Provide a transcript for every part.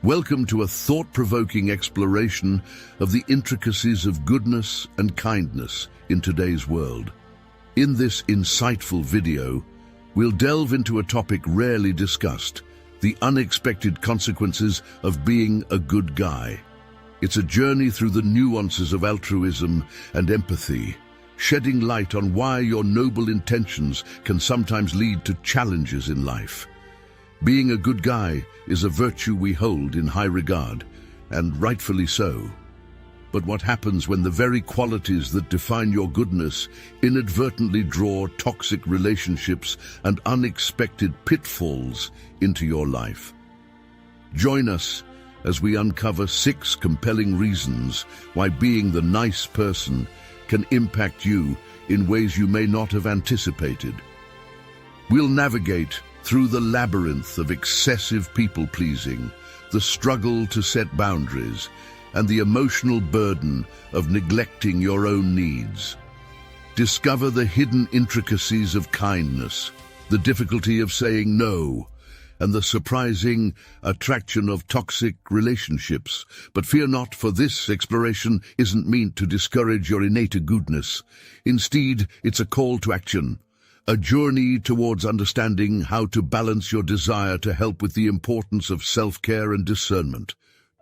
Welcome to a thought-provoking exploration of the intricacies of goodness and kindness in today's world. In this insightful video, we'll delve into a topic rarely discussed: the unexpected consequences of being a good guy. It's a journey through the nuances of altruism and empathy, shedding light on why your noble intentions can sometimes lead to challenges in life. Being a good guy is a virtue we hold in high regard, and rightfully so. But what happens when the very qualities that define your goodness inadvertently draw toxic relationships and unexpected pitfalls into your life? Join us as we uncover 6 compelling reasons why being the nice person can impact you in ways you may not have anticipated. We'll navigate through the labyrinth of excessive people-pleasing, the struggle to set boundaries, and the emotional burden of neglecting your own needs. Discover the hidden intricacies of kindness, the difficulty of saying no, and the surprising attraction of toxic relationships. But fear not, for this exploration isn't meant to discourage your innate goodness. Instead, it's a call to action, a journey towards understanding how to balance your desire to help with the importance of self-care and discernment.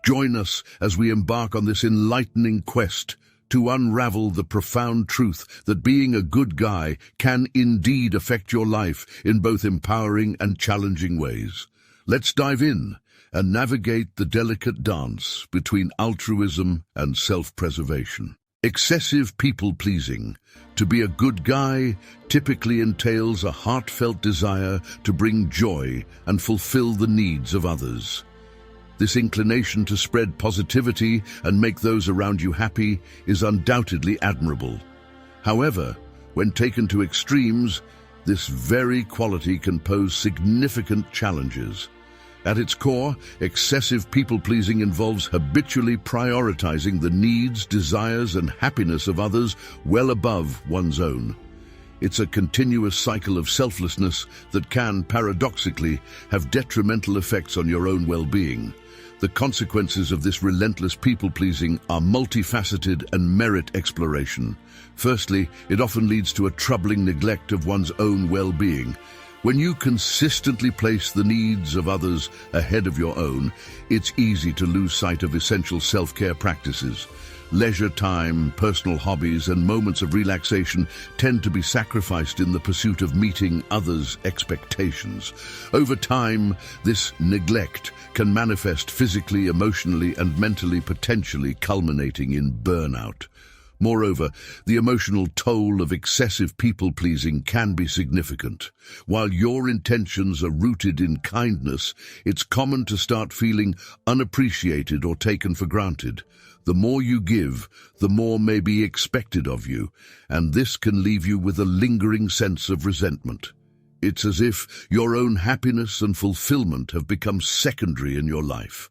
Join us as we embark on this enlightening quest to unravel the profound truth that being a good guy can indeed affect your life in both empowering and challenging ways. Let's dive in and navigate the delicate dance between altruism and self-preservation. Excessive people-pleasing. To be a good guy typically entails a heartfelt desire to bring joy and fulfill the needs of others. This inclination to spread positivity and make those around you happy is undoubtedly admirable. However, when taken to extremes, this very quality can pose significant challenges. At its core, excessive people-pleasing involves habitually prioritizing the needs, desires, and happiness of others well above one's own. It's a continuous cycle of selflessness that can, paradoxically, have detrimental effects on your own well-being. The consequences of this relentless people-pleasing are multifaceted and merit exploration. Firstly, it often leads to a troubling neglect of one's own well-being. When you consistently place the needs of others ahead of your own, it's easy to lose sight of essential self-care practices. Leisure time, personal hobbies, and moments of relaxation tend to be sacrificed in the pursuit of meeting others' expectations. Over time, this neglect can manifest physically, emotionally, and mentally, potentially culminating in burnout. Moreover, the emotional toll of excessive people-pleasing can be significant. While your intentions are rooted in kindness, it's common to start feeling unappreciated or taken for granted. The more you give, the more may be expected of you, and this can leave you with a lingering sense of resentment. It's as if your own happiness and fulfillment have become secondary in your life.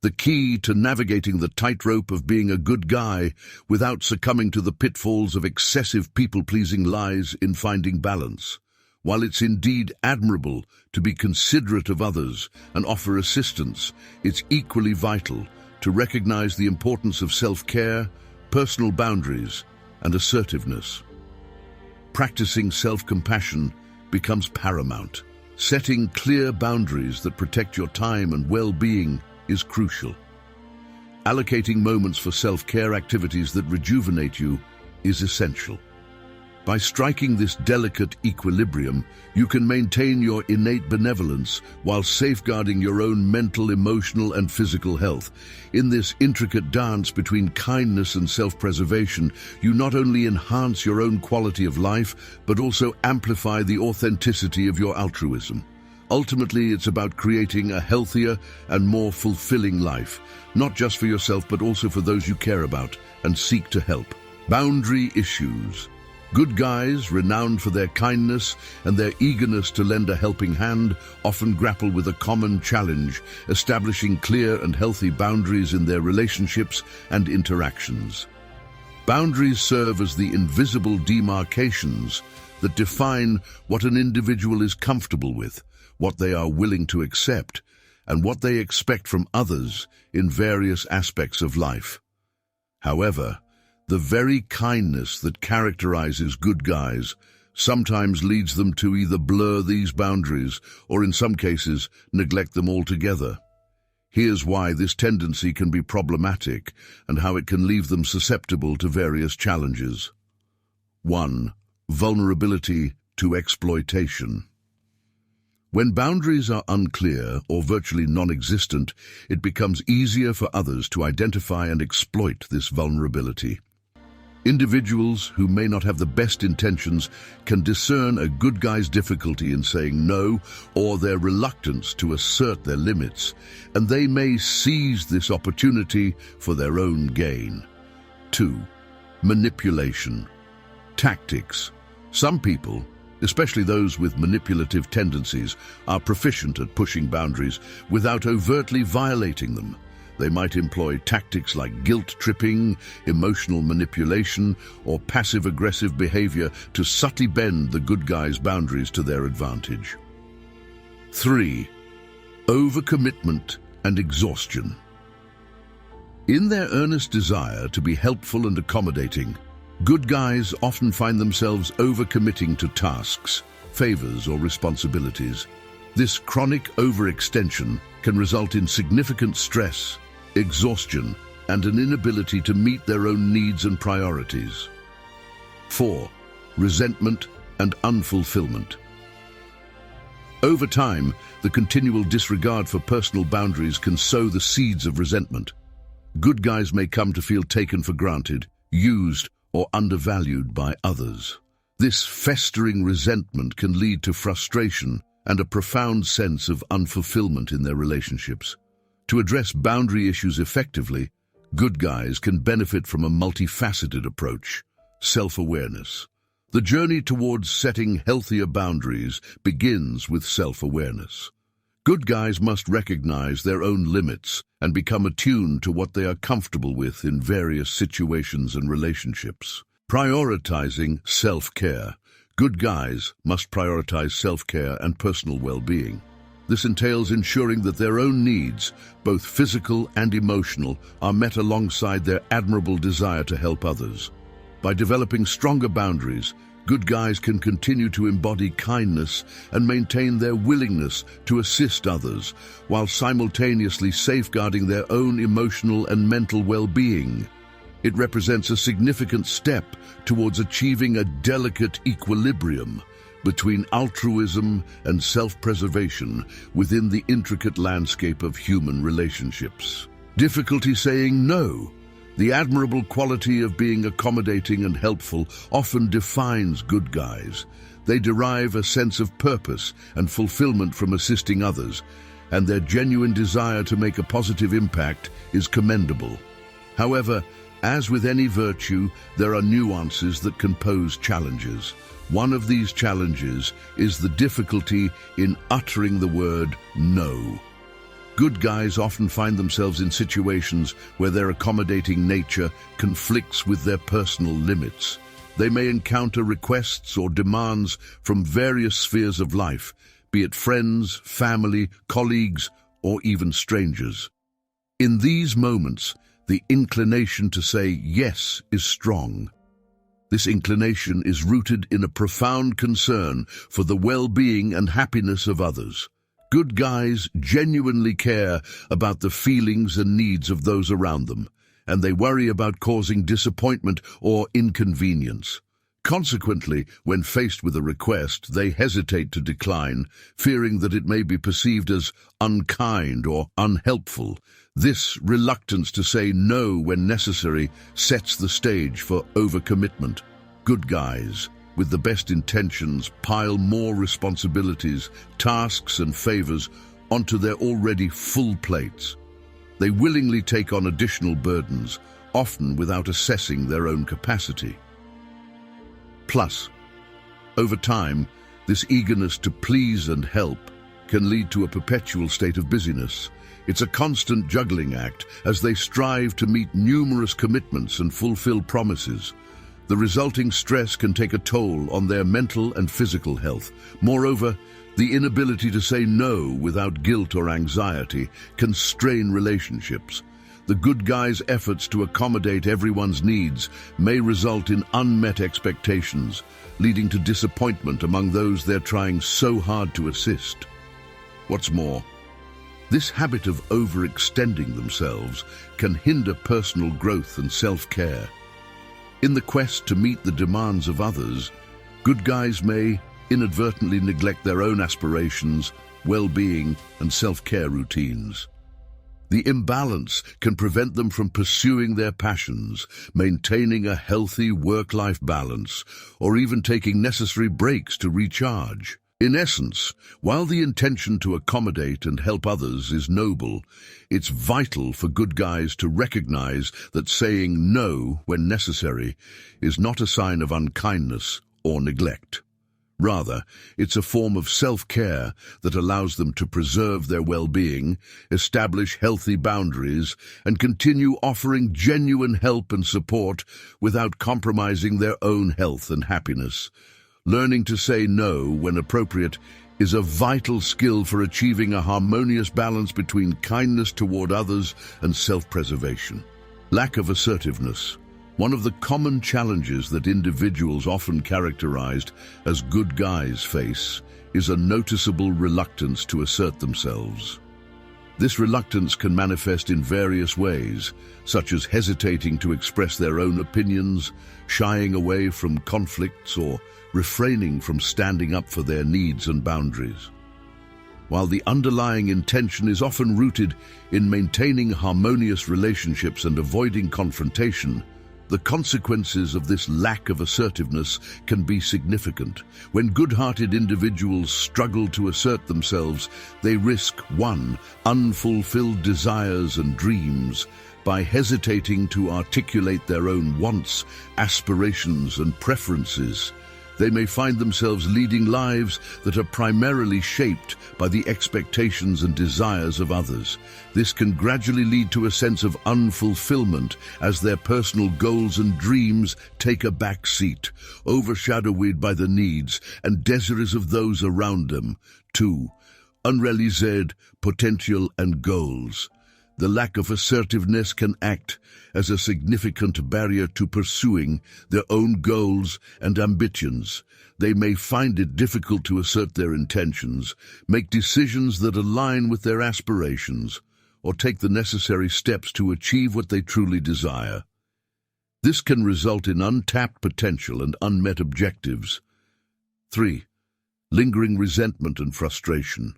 The key to navigating the tightrope of being a good guy without succumbing to the pitfalls of excessive people-pleasing lies in finding balance. While it's indeed admirable to be considerate of others and offer assistance, it's equally vital to recognize the importance of self-care, personal boundaries, and assertiveness. Practicing self-compassion becomes paramount. Setting clear boundaries that protect your time and well-being is crucial. Allocating moments for self-care activities that rejuvenate you is essential. By striking this delicate equilibrium, you can maintain your innate benevolence while safeguarding your own mental, emotional, and physical health. In this intricate dance between kindness and self-preservation, you not only enhance your own quality of life, but also amplify the authenticity of your altruism. Ultimately, it's about creating a healthier and more fulfilling life, not just for yourself, but also for those you care about and seek to help. Boundary issues. Good guys, renowned for their kindness and their eagerness to lend a helping hand, often grapple with a common challenge: establishing clear and healthy boundaries in their relationships and interactions. Boundaries serve as the invisible demarcations that define what an individual is comfortable with, what they are willing to accept, and what they expect from others in various aspects of life. However, the very kindness that characterizes good guys sometimes leads them to either blur these boundaries or, in some cases, neglect them altogether. Here's why this tendency can be problematic and how it can leave them susceptible to various challenges. 1. Vulnerability to exploitation. When boundaries are unclear or virtually non-existent, it becomes easier for others to identify and exploit this vulnerability. Individuals who may not have the best intentions can discern a good guy's difficulty in saying no or their reluctance to assert their limits, and they may seize this opportunity for their own gain. 2. Manipulation. Tactics. Some people, especially those with manipulative tendencies, are proficient at pushing boundaries without overtly violating them. They might employ tactics like guilt-tripping, emotional manipulation, or passive-aggressive behavior to subtly bend the good guy's boundaries to their advantage. 3. Overcommitment and exhaustion. In their earnest desire to be helpful and accommodating, good guys often find themselves overcommitting to tasks, favors, or responsibilities. This chronic overextension can result in significant stress, exhaustion, and an inability to meet their own needs and priorities. 4. Resentment and unfulfillment. Over time, the continual disregard for personal boundaries can sow the seeds of resentment. Good guys may come to feel taken for granted, used, or undervalued by others. This festering resentment can lead to frustration and a profound sense of unfulfillment in their relationships. To address boundary issues effectively, good guys can benefit from a multifaceted approach: self-awareness. The journey towards setting healthier boundaries begins with self-awareness. Good guys must recognize their own limits and become attuned to what they are comfortable with in various situations and relationships. Prioritizing self-care. Good guys must prioritize self-care and personal well-being. This entails ensuring that their own needs, both physical and emotional, are met alongside their admirable desire to help others. By developing stronger boundaries, good guys can continue to embody kindness and maintain their willingness to assist others, while simultaneously safeguarding their own emotional and mental well-being. It represents a significant step towards achieving a delicate equilibrium between altruism and self-preservation within the intricate landscape of human relationships. Difficulty saying no. The admirable quality of being accommodating and helpful often defines good guys. They derive a sense of purpose and fulfillment from assisting others, and their genuine desire to make a positive impact is commendable. However, as with any virtue, there are nuances that can pose challenges. One of these challenges is the difficulty in uttering the word no. Good guys often find themselves in situations where their accommodating nature conflicts with their personal limits. They may encounter requests or demands from various spheres of life, be it friends, family, colleagues, or even strangers. In these moments, the inclination to say yes is strong. This inclination is rooted in a profound concern for the well-being and happiness of others. Good guys genuinely care about the feelings and needs of those around them, and they worry about causing disappointment or inconvenience. Consequently, when faced with a request, they hesitate to decline, fearing that it may be perceived as unkind or unhelpful. This reluctance to say no when necessary sets the stage for overcommitment. Good guys, with the best intentions, pile more responsibilities, tasks, and favors onto their already full plates. They willingly take on additional burdens, often without assessing their own capacity. Plus, over time, this eagerness to please and help can lead to a perpetual state of busyness. It's a constant juggling act as they strive to meet numerous commitments and fulfill promises. The resulting stress can take a toll on their mental and physical health. Moreover, The inability to say no without guilt or anxiety can strain relationships. The good guy's efforts to accommodate everyone's needs may result in unmet expectations, leading to disappointment among those they're trying so hard to assist. What's more, this habit of overextending themselves can hinder personal growth and self-care. In the quest to meet the demands of others, good guys may inadvertently neglect their own aspirations, well-being, and self-care routines. The imbalance can prevent them from pursuing their passions, maintaining a healthy work-life balance, or even taking necessary breaks to recharge. In essence, while the intention to accommodate and help others is noble, it's vital for good guys to recognize that saying no when necessary is not a sign of unkindness or neglect. Rather, it's a form of self-care that allows them to preserve their well-being, establish healthy boundaries, and continue offering genuine help and support without compromising their own health and happiness. Learning to say no when appropriate is a vital skill for achieving a harmonious balance between kindness toward others and self-preservation. Lack of assertiveness. One of the common challenges that individuals often characterized as good guys face is a noticeable reluctance to assert themselves. This reluctance can manifest in various ways, such as hesitating to express their own opinions, shying away from conflicts, or refraining from standing up for their needs and boundaries. While the underlying intention is often rooted in maintaining harmonious relationships and avoiding confrontation, the consequences of this lack of assertiveness can be significant. When good-hearted individuals struggle to assert themselves, they risk 1. Unfulfilled desires and dreams. By hesitating to articulate their own wants, aspirations, and preferences, they may find themselves leading lives that are primarily shaped by the expectations and desires of others. This can gradually lead to a sense of unfulfillment as their personal goals and dreams take a back seat, overshadowed by the needs and desires of those around them. 2. Unrealized potential and goals. The lack of assertiveness can act as a significant barrier to pursuing their own goals and ambitions. They may find it difficult to assert their intentions, make decisions that align with their aspirations, or take the necessary steps to achieve what they truly desire. This can result in untapped potential and unmet objectives. 3. Lingering resentment and frustration.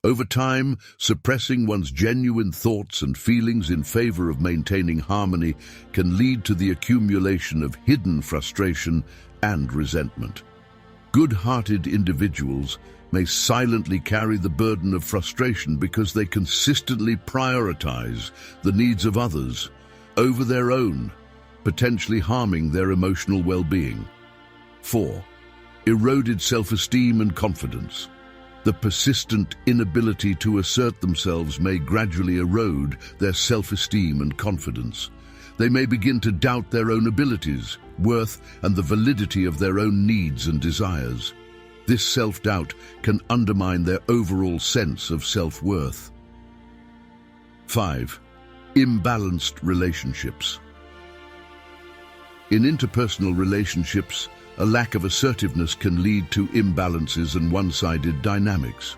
Over time, suppressing one's genuine thoughts and feelings in favor of maintaining harmony can lead to the accumulation of hidden frustration and resentment. Good-hearted individuals may silently carry the burden of frustration because they consistently prioritize the needs of others over their own, potentially harming their emotional well-being. 4. Eroded self-esteem and confidence. The persistent inability to assert themselves may gradually erode their self-esteem and confidence. They may begin to doubt their own abilities, worth, and the validity of their own needs and desires. This self-doubt can undermine their overall sense of self-worth. 5. Imbalanced relationships. In interpersonal relationships, a lack of assertiveness can lead to imbalances and one-sided dynamics.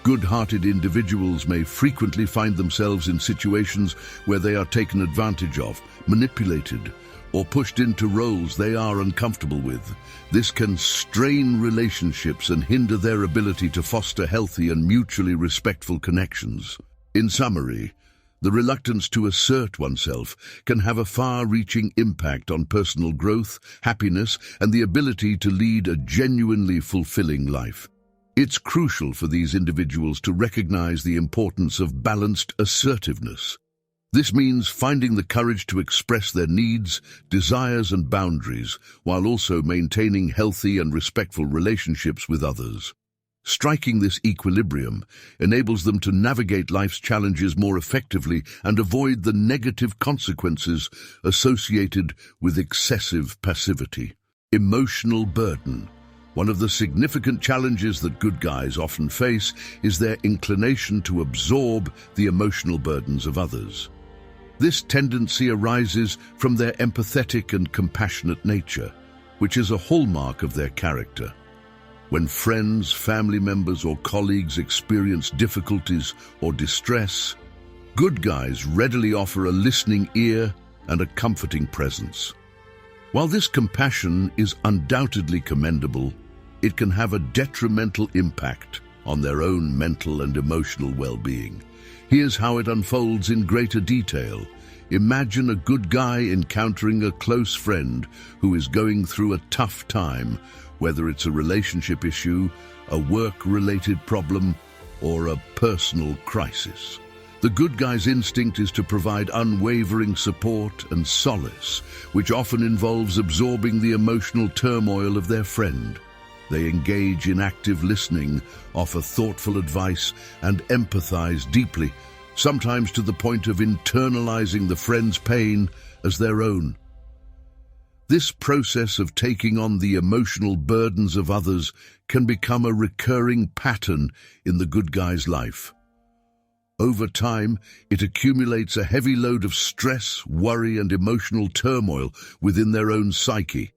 Good-hearted individuals may frequently find themselves in situations where they are taken advantage of, manipulated, or pushed into roles they are uncomfortable with. This can strain relationships and hinder their ability to foster healthy and mutually respectful connections. In summary, the reluctance to assert oneself can have a far-reaching impact on personal growth, happiness, and the ability to lead a genuinely fulfilling life. It's crucial for these individuals to recognize the importance of balanced assertiveness. This means finding the courage to express their needs, desires, and boundaries, while also maintaining healthy and respectful relationships with others. Striking this equilibrium enables them to navigate life's challenges more effectively and avoid the negative consequences associated with excessive passivity. Emotional burden. One of the significant challenges that good guys often face is their inclination to absorb the emotional burdens of others. This tendency arises from their empathetic and compassionate nature, which is a hallmark of their character. When friends, family members, or colleagues experience difficulties or distress, good guys readily offer a listening ear and a comforting presence. While this compassion is undoubtedly commendable, it can have a detrimental impact on their own mental and emotional well-being. Here's how it unfolds in greater detail. Imagine a good guy encountering a close friend who is going through a tough time, whether it's a relationship issue, a work-related problem, or a personal crisis. The good guy's instinct is to provide unwavering support and solace, which often involves absorbing the emotional turmoil of their friend. They engage in active listening, offer thoughtful advice, and empathize deeply, sometimes to the point of internalizing the friend's pain as their own. This process of taking on the emotional burdens of others can become a recurring pattern in the good guy's life. Over time, it accumulates a heavy load of stress, worry, and emotional turmoil within their own psyche.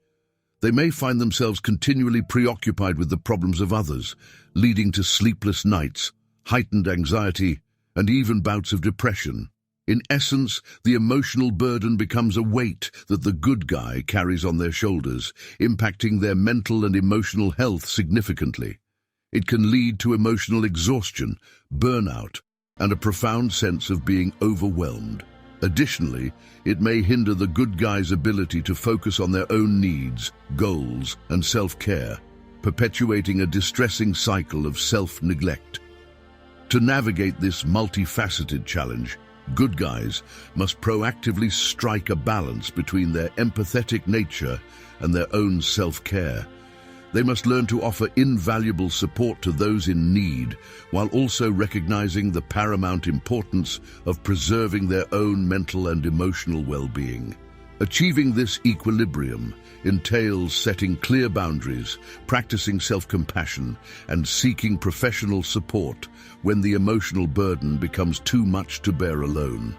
They may find themselves continually preoccupied with the problems of others, leading to sleepless nights, heightened anxiety, and even bouts of depression. In essence, the emotional burden becomes a weight that the good guy carries on their shoulders, impacting their mental and emotional health significantly. It can lead to emotional exhaustion, burnout, and a profound sense of being overwhelmed. Additionally, it may hinder the good guy's ability to focus on their own needs, goals, and self-care, perpetuating a distressing cycle of self-neglect. To navigate this multifaceted challenge, good guys must proactively strike a balance between their empathetic nature and their own self-care. They must learn to offer invaluable support to those in need, while also recognizing the paramount importance of preserving their own mental and emotional well-being. Achieving this equilibrium entails setting clear boundaries, practicing self-compassion, and seeking professional support when the emotional burden becomes too much to bear alone.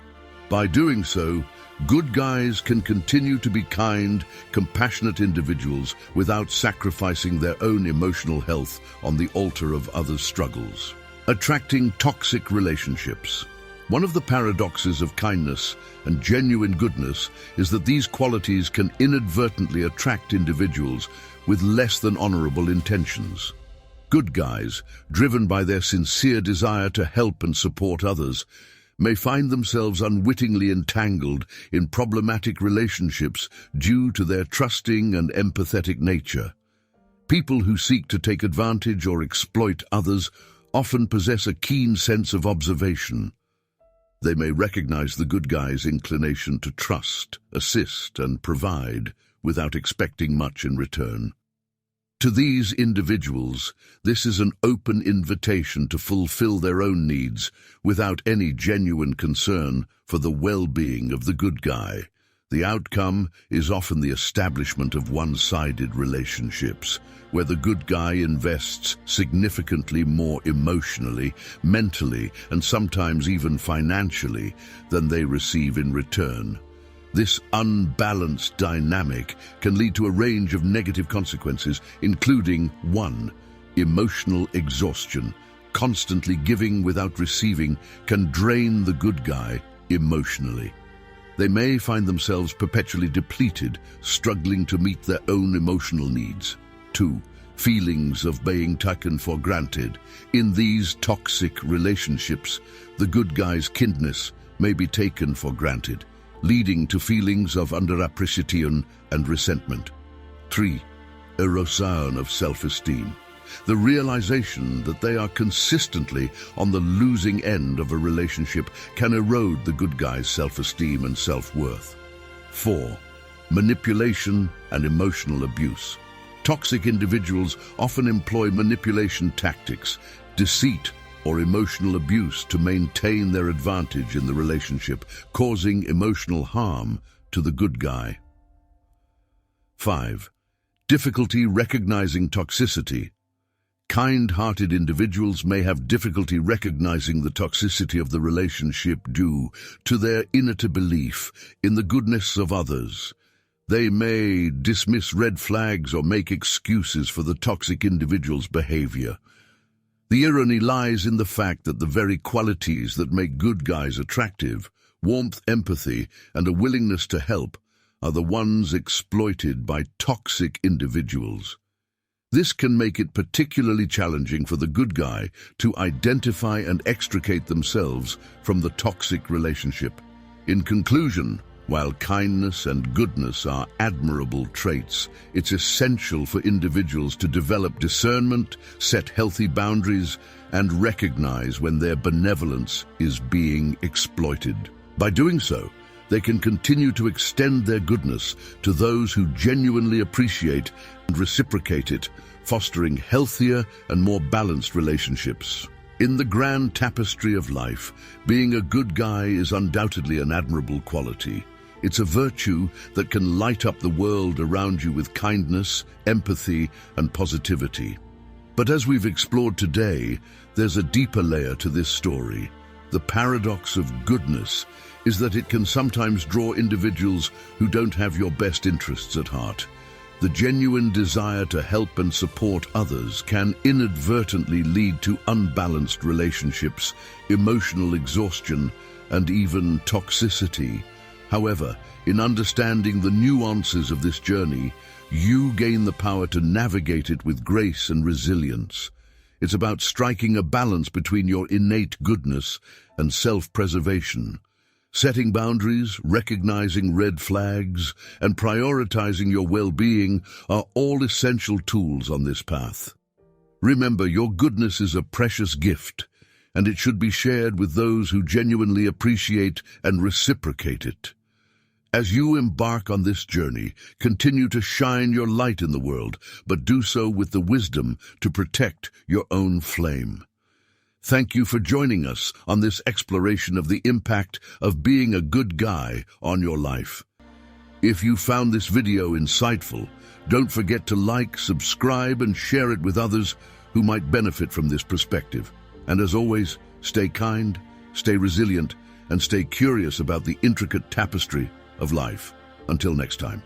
By doing so, good guys can continue to be kind, compassionate individuals without sacrificing their own emotional health on the altar of others' struggles. Attracting toxic relationships. One of the paradoxes of kindness and genuine goodness is that these qualities can inadvertently attract individuals with less than honorable intentions. Good guys, driven by their sincere desire to help and support others, may find themselves unwittingly entangled in problematic relationships due to their trusting and empathetic nature. People who seek to take advantage or exploit others often possess a keen sense of observation. They may recognize the good guy's inclination to trust, assist, and provide without expecting much in return. To these individuals, this is an open invitation to fulfill their own needs without any genuine concern for the well-being of the good guy. The outcome is often the establishment of one-sided relationships, where the good guy invests significantly more emotionally, mentally, and sometimes even financially than they receive in return. This unbalanced dynamic can lead to a range of negative consequences, including 1. Emotional exhaustion. Constantly giving without receiving can drain the good guy emotionally. They may find themselves perpetually depleted, struggling to meet their own emotional needs. 2. Feelings of being taken for granted. In these toxic relationships, the good guy's kindness may be taken for granted, leading to feelings of underappreciation and resentment. 3. Erosion of self-esteem. The realization that they are consistently on the losing end of a relationship can erode the good guy's self-esteem and self-worth. 4. Manipulation and emotional abuse. Toxic individuals often employ manipulation tactics, deceit, or emotional abuse to maintain their advantage in the relationship, causing emotional harm to the good guy. 5. Difficulty recognizing toxicity. Kind-hearted individuals may have difficulty recognizing the toxicity of the relationship due to their innate belief in the goodness of others. They may dismiss red flags or make excuses for the toxic individual's behavior. The irony lies in the fact that the very qualities that make good guys attractive, warmth, empathy, and a willingness to help, are the ones exploited by toxic individuals. This can make it particularly challenging for the good guy to identify and extricate themselves from the toxic relationship. In conclusion, while kindness and goodness are admirable traits, it's essential for individuals to develop discernment, set healthy boundaries, and recognize when their benevolence is being exploited. By doing so, they can continue to extend their goodness to those who genuinely appreciate and reciprocate it, fostering healthier and more balanced relationships. In the grand tapestry of life, being a good guy is undoubtedly an admirable quality. It's a virtue that can light up the world around you with kindness, empathy, and positivity. But as we've explored today, there's a deeper layer to this story. The paradox of goodness is that it can sometimes draw individuals who don't have your best interests at heart. The genuine desire to help and support others can inadvertently lead to unbalanced relationships, emotional exhaustion, and even toxicity. However, in understanding the nuances of this journey, you gain the power to navigate it with grace and resilience. It's about striking a balance between your innate goodness and self-preservation. Setting boundaries, recognizing red flags, and prioritizing your well-being are all essential tools on this path. Remember, your goodness is a precious gift, and it should be shared with those who genuinely appreciate and reciprocate it. As you embark on this journey, continue to shine your light in the world, but do so with the wisdom to protect your own flame. Thank you for joining us on this exploration of the impact of being a good guy on your life. If you found this video insightful, don't forget to like, subscribe, and share it with others who might benefit from this perspective. And as always, stay kind, stay resilient, and stay curious about the intricate tapestry of life. Until next time.